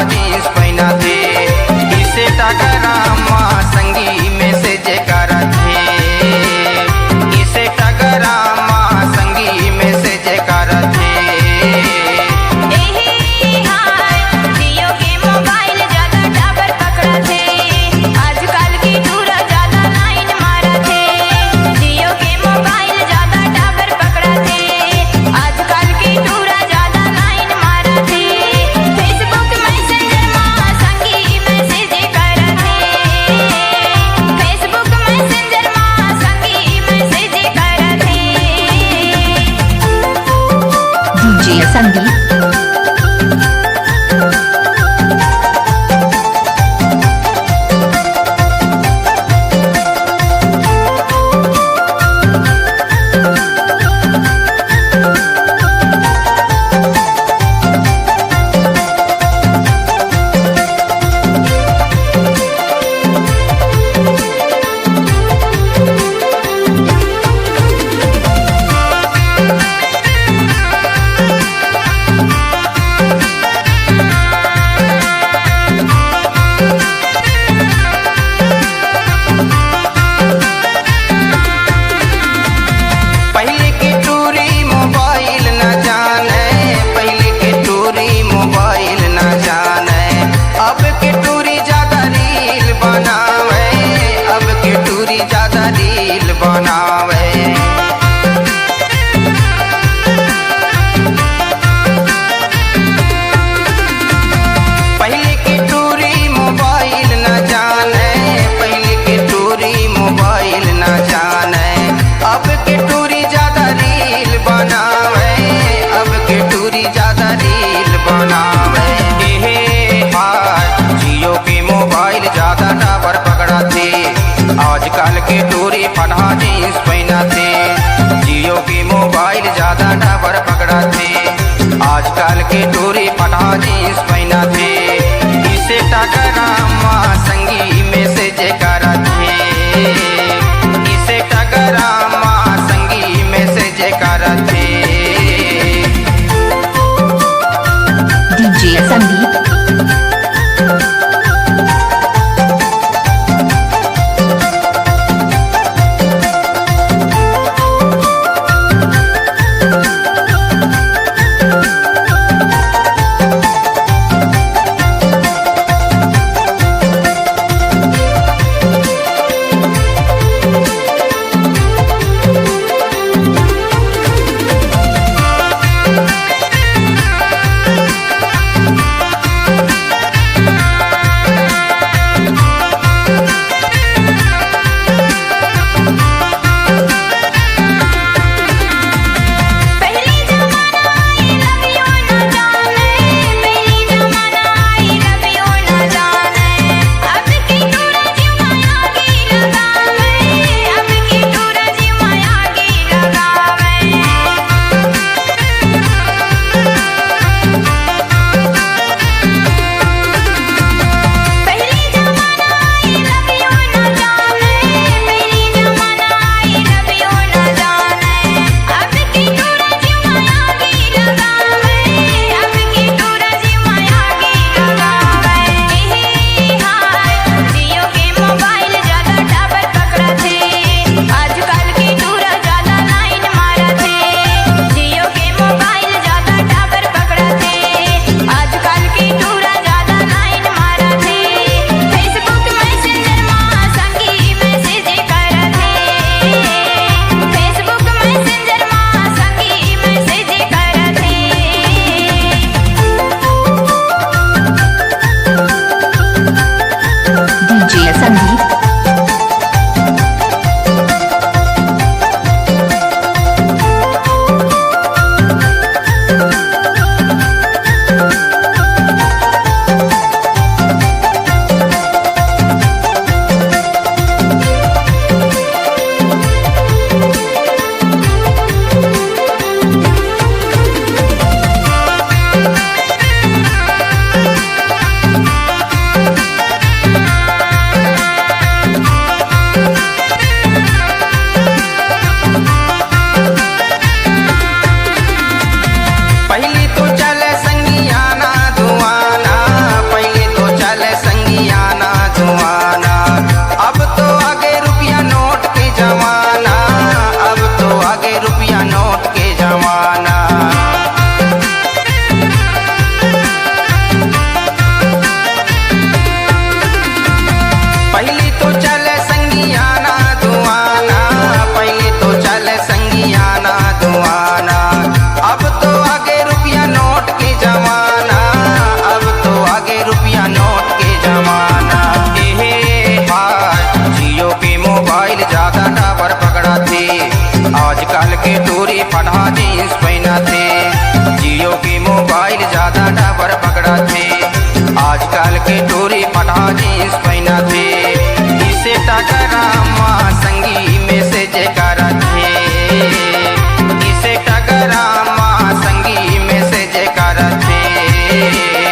Jeans पहना थे। इसे टकरामा संगी में से जयकारा थे। इसे टकरामा संगी में से जयकारा थे। जियो के मोबाइल ज्यादा टावर पकड़ा थे। आजकल की दूरा ज्यादा लाइन मारा थे। जियो के मोबाइल ज्यादा टावर पकड़ा थे। आजकल की दूरा ज्यादा लाइन मारा थे। फेसबुक मैसेंजर मां संगी मैसेज करा थे। फेसबुक मैसेंजर मां संगी मैसेज करा थे। DJ संदीप पहले की टूरी मोबाइल न जाने। पहले की टूरी मोबाइल न जाने। अब की टूरी ज्यादा रील बनावे। अब की टूरी ज्यादा रील बनावे। पहले की टूरी मोबाइल न जाने। पहले की टूरी मोबाइल न जाने। अब की टूरी ज्यादा रील बनावे। अब की टूरी ज्यादा रील बनावे। जियो के मोबाइल ज्यादा टावर पकड़ा थे। आजकल के टूरी फटा जींस पहना थे। जियो के मोबाइल ज्यादा टावर पकड़ा थे। आजकल के टूरी फटा जींस पहना थे। इसे टकरामा संगी में से जयकारा थे। इसे टकरामा संगी में से जयकारा थे। DJ संदीप ज्यादा डाबर पकड़ा थे। आजकल के टूरी फटा जींस पहना थे। इसे टकरामा संगी में से जयकारा थे। इसे टकरामा संगी में से जयकारा थे।